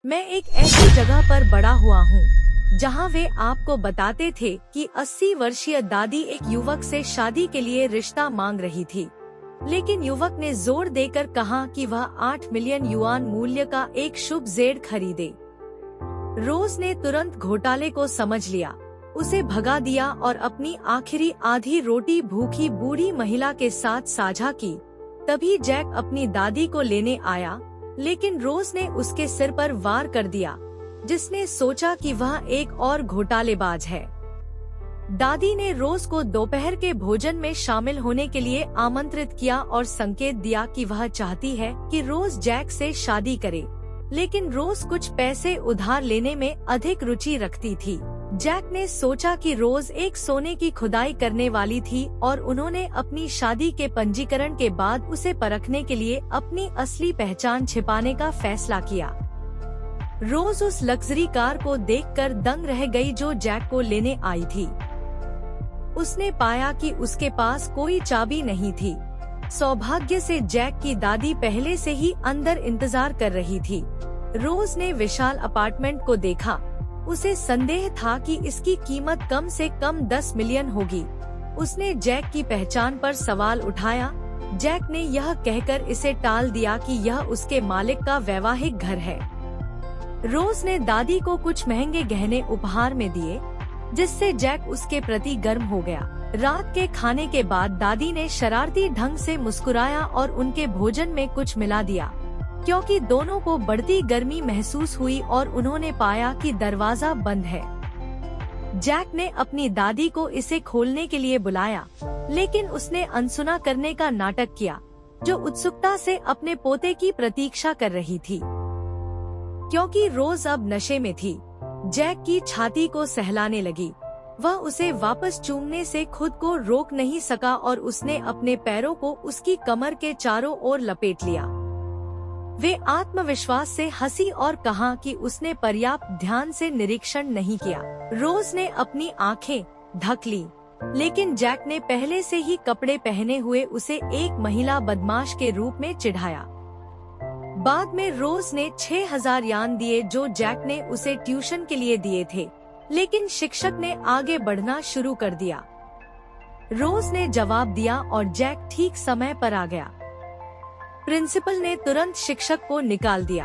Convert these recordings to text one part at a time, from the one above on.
मैं एक ऐसी जगह पर बड़ा हुआ हूँ जहाँ वे आपको बताते थे कि 80 वर्षीय दादी एक युवक से शादी के लिए रिश्ता मांग रही थी, लेकिन युवक ने जोर देकर कहा कि वह 8 मिलियन युआन मूल्य का एक शुभ जेड खरीदे। रोज ने तुरंत घोटाले को समझ लिया, उसे भगा दिया और अपनी आखिरी आधी रोटी भूखी बूढ़ी महिला के साथ साझा की। तभी जैक अपनी दादी को लेने आया, लेकिन रोज ने उसके सिर पर वार कर दिया, जिसने सोचा कि वह एक और घोटालेबाज है। दादी ने रोज को दोपहर के भोजन में शामिल होने के लिए आमंत्रित किया और संकेत दिया कि वह चाहती है कि रोज जैक से शादी करे, लेकिन रोज कुछ पैसे उधार लेने में अधिक रुचि रखती थी। जैक ने सोचा कि रोज एक सोने की खुदाई करने वाली थी और उन्होंने अपनी शादी के पंजीकरण के बाद उसे परखने के लिए अपनी असली पहचान छिपाने का फैसला किया। रोज उस लग्जरी कार को देखकर दंग रह गई जो जैक को लेने आई थी। उसने पाया कि उसके पास कोई चाबी नहीं थी। सौभाग्य से जैक की दादी पहले से ही अंदर इंतजार कर रही थी। रोज ने विशाल अपार्टमेंट को देखा। उसे संदेह था कि इसकी कीमत कम से कम 10 मिलियन होगी। उसने जैक की पहचान पर सवाल उठाया। जैक ने यह कहकर इसे टाल दिया कि यह उसके मालिक का वैवाहिक घर है। रोज ने दादी को कुछ महंगे गहने उपहार में दिए, जिससे जैक उसके प्रति गर्म हो गया। रात के खाने के बाद दादी ने शरारती ढंग से मुस्कुराया और उनके भोजन में कुछ मिला दिया, क्योंकि दोनों को बढ़ती गर्मी महसूस हुई और उन्होंने पाया कि दरवाजा बंद है। जैक ने अपनी दादी को इसे खोलने के लिए बुलाया, लेकिन उसने अनसुना करने का नाटक किया, जो उत्सुकता से अपने पोते की प्रतीक्षा कर रही थी। क्योंकि रोज अब नशे में थी, जैक की छाती को सहलाने लगी। वह उसे वापस चूमने से खुद को रोक नहीं सका और उसने अपने पैरों को उसकी कमर के चारों ओर लपेट लिया। वे आत्मविश्वास से हंसी और कहा कि उसने पर्याप्त ध्यान से निरीक्षण नहीं किया। रोज ने अपनी आंखें ढक ली, लेकिन जैक ने पहले से ही कपड़े पहने हुए उसे एक महिला बदमाश के रूप में चिढ़ाया। बाद में रोज ने 6000 यान दिए जो जैक ने उसे ट्यूशन के लिए दिए थे, लेकिन शिक्षक ने आगे बढ़ना शुरू कर दिया। रोज ने जवाब दिया और जैक ठीक समय पर आ गया। प्रिंसिपल ने तुरंत शिक्षक को निकाल दिया।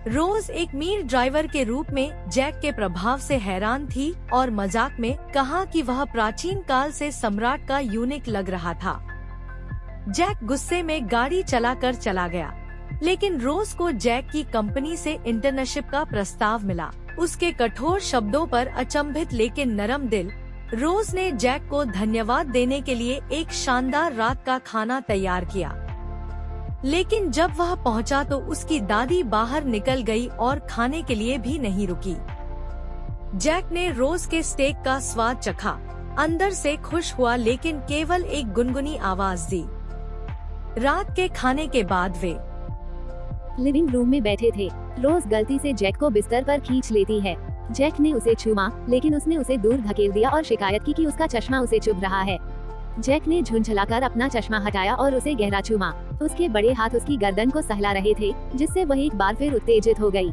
रोज एक मीर ड्राइवर के रूप में जैक के प्रभाव से हैरान थी और मजाक में कहा कि वह प्राचीन काल से सम्राट का यूनिक लग रहा था। जैक गुस्से में गाड़ी चलाकर चला गया, लेकिन रोज को जैक की कंपनी से इंटर्नशिप का प्रस्ताव मिला। उसके कठोर शब्दों पर अचंभित लेकिन नरम दिल, रोज ने जैक को धन्यवाद देने के लिए एक शानदार रात का खाना तैयार किया। लेकिन जब वह पहुंचा तो उसकी दादी बाहर निकल गई और खाने के लिए भी नहीं रुकी। जैक ने रोज के स्टेक का स्वाद चखा, अंदर से खुश हुआ, लेकिन केवल एक गुनगुनी आवाज दी। रात के खाने के बाद वे लिविंग रूम में बैठे थे। रोज गलती से जैक को बिस्तर पर खींच लेती है। जैक ने उसे छूमा, लेकिन उसने उसे दूर धकेल दिया और शिकायत की कि उसका चश्मा उसे चुभ रहा है। जैक ने झुंझलाकर अपना चश्मा हटाया और उसे गहरा चूमा। उसके बड़े हाथ उसकी गर्दन को सहला रहे थे, जिससे वह एक बार फिर उत्तेजित हो गई।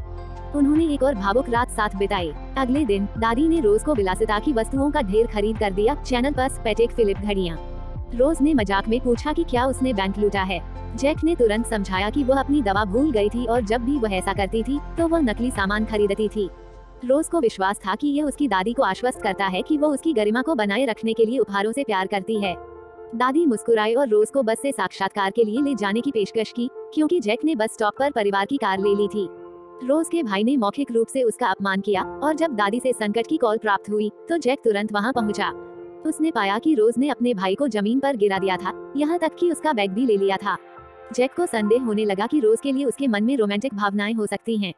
उन्होंने एक और भावुक रात साथ बिताई। अगले दिन दादी ने रोज को विलासिता की वस्तुओं का ढेर खरीद कर दिया। चैनल पर पैटेक फिलिप घड़ियां। रोज ने मजाक में पूछा कि क्या उसने बैंक लूटा है। जैक ने तुरंत समझाया कि वह अपनी दवा भूल गई थी और जब भी वह ऐसा करती थी तो वह नकली सामान खरीदती थी। रोज को विश्वास था कि यह उसकी दादी को आश्वस्त करता है कि वो उसकी गरिमा को बनाए रखने के लिए उपहारों से प्यार करती है। दादी मुस्कुराई और रोज को बस से साक्षात्कार के लिए ले जाने की पेशकश की, क्योंकि जैक ने बस स्टॉप पर परिवार की कार ले ली थी। रोज के भाई ने मौखिक रूप से उसका अपमान किया और जब दादी से संकट की कॉल प्राप्त हुई तो जैक तुरंत वहां पहुंचा। उसने पाया कि रोज ने अपने भाई को जमीन पर गिरा दिया था, यहाँ तक कि उसका बैग भी ले लिया था। जैक को संदेह होने लगा कि रोज के लिए उसके मन में रोमांटिक भावनाएं हो सकती हैं।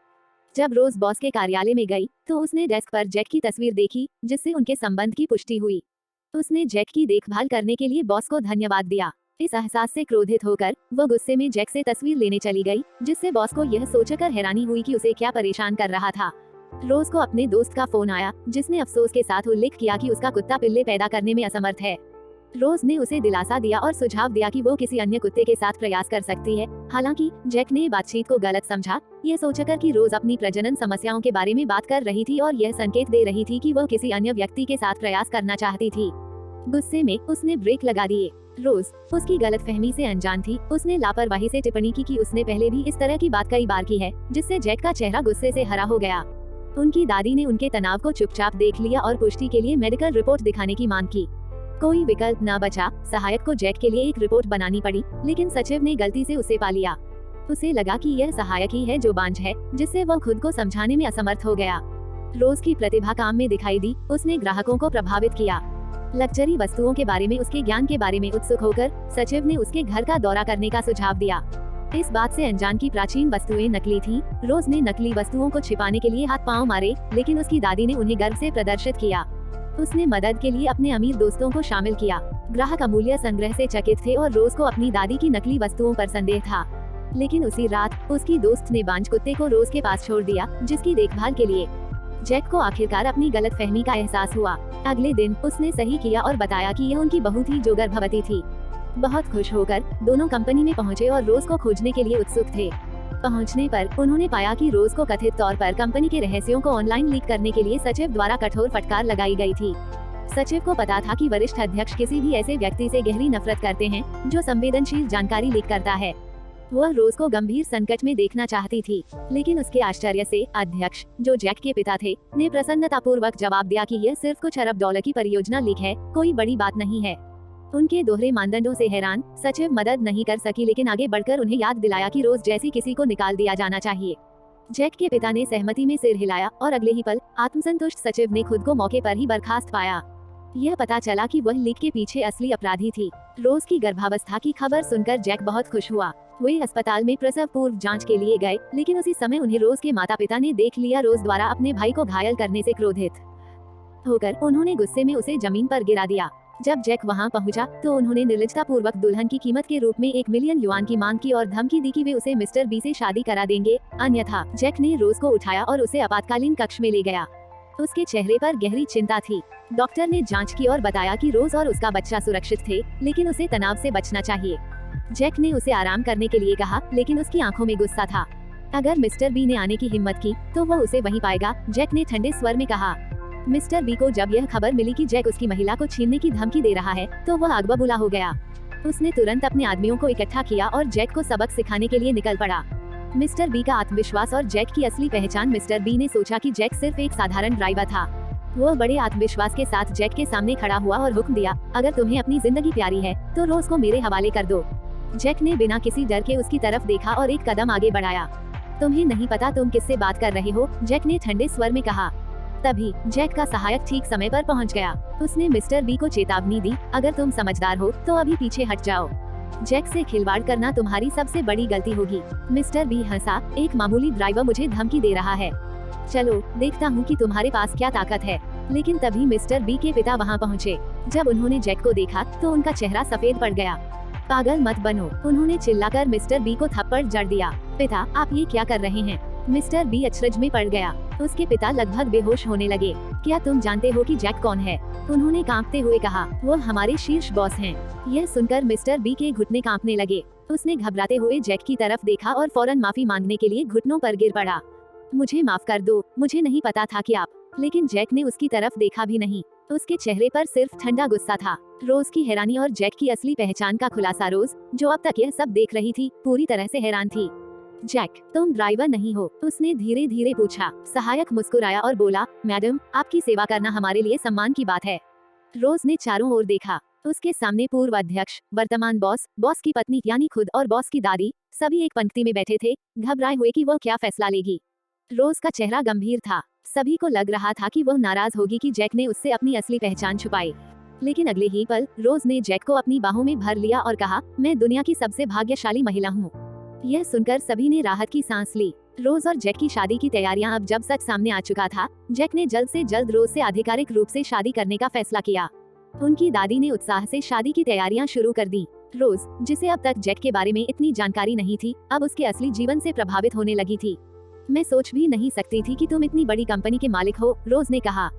जब रोज बॉस के कार्यालय में गई तो उसने डेस्क पर जैक की तस्वीर देखी, जिससे उनके संबंध की पुष्टि हुई। उसने जैक की देखभाल करने के लिए बॉस को धन्यवाद दिया। इस एहसास से क्रोधित होकर वो गुस्से में जैक से तस्वीर लेने चली गई, जिससे बॉस को यह सोचकर हैरानी हुई कि उसे क्या परेशान कर रहा था। रोज को अपने दोस्त का फोन आया, जिसने अफसोस के साथ उल्लेख किया कि उसका कुत्ता पिल्ले पैदा करने में असमर्थ है। रोज ने उसे दिलासा दिया और सुझाव दिया कि वो किसी अन्य कुत्ते के साथ प्रयास कर सकती है। हालांकि जैक ने बातचीत को गलत समझा, ये सोचकर कि रोज अपनी प्रजनन समस्याओं के बारे में बात कर रही थी और यह संकेत दे रही थी कि वो किसी अन्य व्यक्ति के साथ प्रयास करना चाहती थी। गुस्से में उसने ब्रेक लगा दिए। रोज उसकी गलतफहमी से अनजान थी। उसने लापरवाही से टिप्पणी की कि उसने पहले भी इस तरह की बात कई बार की है, जिससे जैक का चेहरा गुस्से से हरा हो गया। उनकी दादी ने उनके तनाव को चुपचाप देख लिया और पुष्टि के लिए मेडिकल रिपोर्ट दिखाने की मांग की। कोई विकल्प न बचा, सहायक को जैक के लिए एक रिपोर्ट बनानी पड़ी, लेकिन सचिव ने गलती से उसे पा लिया। उसे लगा कि यह सहायक ही है जो बांझ है, जिससे वो खुद को समझाने में असमर्थ हो गया। रोज की प्रतिभा काम में दिखाई दी। उसने ग्राहकों को प्रभावित किया। लग्जरी वस्तुओं के बारे में उसके ज्ञान के बारे में उत्सुक होकर सचिव ने उसके घर का दौरा करने का सुझाव दिया। इस बात से अनजान की प्राचीन वस्तुएं नकली थीं। रोज ने नकली वस्तुओं को छिपाने के लिए हाथ पांव मारे, लेकिन उसकी दादी ने उन्हें गर्व से प्रदर्शित किया। उसने मदद के लिए अपने अमीर दोस्तों को शामिल किया। ग्राहक अमूल्य संग्रह से चकित थे और रोज को अपनी दादी की नकली वस्तुओं पर संदेह था। लेकिन उसी रात उसकी दोस्त ने बांझ कुत्ते को रोज के पास छोड़ दिया, जिसकी देखभाल के लिए जैक को आखिरकार अपनी गलतफहमी का एहसास हुआ। अगले दिन उसने सही किया और बताया कि यह उनकी बहू थी जो गर्भवती थी। बहुत खुश होकर दोनों कंपनी में पहुंचे और रोज को खोजने के लिए उत्सुक थे। पहुंचने पर उन्होंने पाया कि रोज को कथित तौर पर कंपनी के रहस्यों को ऑनलाइन लीक करने के लिए सचिव द्वारा कठोर फटकार लगाई गई थी। सचिव को पता था कि वरिष्ठ अध्यक्ष किसी भी ऐसे व्यक्ति से गहरी नफरत करते हैं जो संवेदनशील जानकारी लीक करता है। वह रोज को गंभीर संकट में देखना चाहती थी, लेकिन उसके आश्चर्य से अध्यक्ष, जो जैक के पिता थे, ने प्रसन्नतापूर्वक जवाब दिया कि यह सिर्फ कुछ अरब डॉलर की परियोजना लीक है, कोई बड़ी बात नहीं है। उनके दोहरे मानदंडों से हैरान सचिव मदद नहीं कर सकी, लेकिन आगे बढ़कर उन्हें याद दिलाया कि रोज जैसी किसी को निकाल दिया जाना चाहिए। जैक के पिता ने सहमति में सिर हिलाया और अगले ही पल आत्मसंतुष्ट सचिव ने खुद को मौके पर ही बर्खास्त पाया। यह पता चला कि वह लीक के पीछे असली अपराधी थी। रोज की गर्भावस्था की खबर सुनकर जैक बहुत खुश हुआ। वे अस्पताल में प्रसव पूर्व जांच के लिए गए, लेकिन उसी समय उन्हें रोज के माता पिता ने देख लिया। रोज द्वारा अपने भाई को घायल करने से क्रोधित होकर उन्होंने गुस्से में उसे जमीन पर गिरा दिया। जब जैक वहां पहुंचा तो उन्होंने निर्लजता पूर्वक दुल्हन की कीमत के रूप में 1 मिलियन युआन की मांग की और धमकी दी कि वे उसे मिस्टर बी से शादी करा देंगे, अन्यथा। जैक ने रोज को उठाया और उसे आपातकालीन कक्ष में ले गया। उसके चेहरे पर गहरी चिंता थी। डॉक्टर ने जांच की और बताया कि रोज और उसका बच्चा सुरक्षित थे, लेकिन उसे तनाव से बचना चाहिए। जैक ने उसे आराम करने के लिए कहा, लेकिन उसकी आंखों में गुस्सा था। अगर मिस्टर बी ने आने की हिम्मत की तो वह उसे वहीं पाएगा, जैक ने ठंडे स्वर में कहा। मिस्टर बी को जब यह खबर मिली कि जैक उसकी महिला को छीनने की धमकी दे रहा है, तो वह आग बबूला हो गया। उसने तुरंत अपने आदमियों को इकट्ठा किया और जैक को सबक सिखाने के लिए निकल पड़ा। मिस्टर बी का आत्मविश्वास और जैक की असली पहचान। मिस्टर बी ने सोचा कि जैक सिर्फ एक साधारण ड्राइवर था। वह बड़े आत्मविश्वास के साथ जैक के सामने खड़ा हुआ और हुक्म दिया, अगर तुम्हें अपनी जिंदगी प्यारी है तो रोज को मेरे हवाले कर दो। जैक ने बिना किसी डर के उसकी तरफ देखा और एक कदम आगे बढ़ाया। तुम्हें नहीं पता तुम किससे बात कर रहे हो, जैक ने ठंडे स्वर में कहा। तभी जैक का सहायक ठीक समय पर पहुंच गया। उसने मिस्टर बी को चेतावनी दी, अगर तुम समझदार हो तो अभी पीछे हट जाओ। जैक से खिलवाड़ करना तुम्हारी सबसे बड़ी गलती होगी। मिस्टर बी हंसा, एक मामूली ड्राइवर मुझे धमकी दे रहा है। चलो देखता हूँ कि तुम्हारे पास क्या ताकत है। लेकिन तभी मिस्टर बी के पिता वहाँ पहुँचे। जब उन्होंने जैक को देखा तो उनका चेहरा सफेद पड़ गया। पागल मत बनो, उन्होंने चिल्लाकर मिस्टर बी को थप्पड़ जड़ दिया। पिता, आप ये क्या कर रहे हैं? मिस्टर बी अचरज में पड़ गया। उसके पिता लगभग बेहोश होने लगे। क्या तुम जानते हो कि जैक कौन है? उन्होंने कांपते हुए कहा। वो हमारे शीर्ष बॉस हैं। यह सुनकर मिस्टर बी के घुटने कांपने लगे। उसने घबराते हुए जैक की तरफ देखा और फौरन माफी मांगने के लिए घुटनों पर गिर पड़ा। मुझे माफ कर दो, मुझे नहीं पता था कि आप। लेकिन जैक ने उसकी तरफ देखा भी नहीं। उसके चेहरे पर सिर्फ ठंडा गुस्सा था। रोज की हैरानी और जैक की असली पहचान का खुलासा। रोज, जो अब तक यह सब देख रही थी, पूरी तरह से हैरान थी। जैक, तुम ड्राइवर नहीं हो? उसने धीरे धीरे पूछा। सहायक मुस्कुराया और बोला, मैडम, आपकी सेवा करना हमारे लिए सम्मान की बात है। रोज ने चारों ओर देखा। उसके सामने पूर्व अध्यक्ष, वर्तमान बॉस, बॉस की पत्नी यानी खुद और बॉस की दादी, सभी एक पंक्ति में बैठे थे, घबराए हुए कि वह क्या फैसला लेगी। रोज का चेहरा गंभीर था। सभी को लग रहा था कि वह नाराज होगी कि जैक ने उससे अपनी असली पहचान छुपाई। लेकिन अगले ही पल रोज ने जैक को अपनी बाहों में भर लिया और कहा, मैं दुनिया की सबसे भाग्यशाली महिला हूँ। यह सुनकर सभी ने राहत की सांस ली। रोज और जैक की शादी की तैयारियां अब जब सच सामने आ चुका था, जैक ने जल्द से जल्द रोज से आधिकारिक रूप से शादी करने का फैसला किया। उनकी दादी ने उत्साह से शादी की तैयारियां शुरू कर दी। रोज, जिसे अब तक जैक के बारे में इतनी जानकारी नहीं थी, अब उसके असली जीवन से प्रभावित होने लगी थी। मैं सोच भी नहीं सकती थी कि तुम इतनी बड़ी कंपनी के मालिक हो, रोज ने कहा।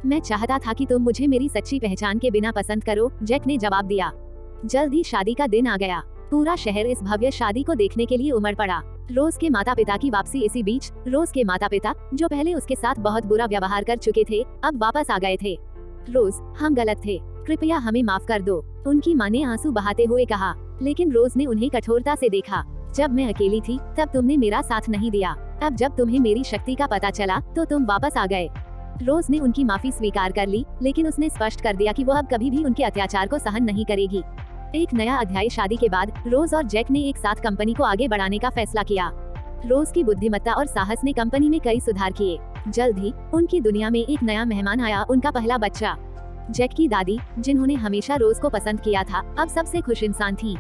मैं चाहता था कि तुम मुझे मेरी सच्ची पहचान के बिना पसंद करो, जैक ने जवाब दिया। जल्द ही शादी का दिन आ गया। पूरा शहर इस भव्य शादी को देखने के लिए उमड़ पड़ा। रोज के माता पिता की वापसी। इसी बीच रोज के माता पिता, जो पहले उसके साथ बहुत बुरा व्यवहार कर चुके थे, अब वापस आ गए थे। रोज, हम गलत थे, कृपया हमें माफ कर दो, उनकी माँ ने आंसू बहाते हुए कहा। लेकिन रोज ने उन्हें कठोरता से देखा। जब मैं अकेली थी तब तुमने मेरा साथ नहीं दिया, अब जब तुम्हें मेरी शक्ति का पता चला तो तुम वापस आ गए। रोज ने उनकी माफी स्वीकार कर ली, लेकिन उसने स्पष्ट कर दिया कि वो अब कभी भी उनके अत्याचार को सहन नहीं करेगी। एक नया अध्याय। शादी के बाद रोज और जैक ने एक साथ कंपनी को आगे बढ़ाने का फैसला किया। रोज की बुद्धिमत्ता और साहस ने कंपनी में कई सुधार किए। जल्द ही उनकी दुनिया में एक नया मेहमान आया, उनका पहला बच्चा। जैक की दादी, जिन्होंने हमेशा रोज को पसंद किया था, अब सबसे खुश इंसान थी।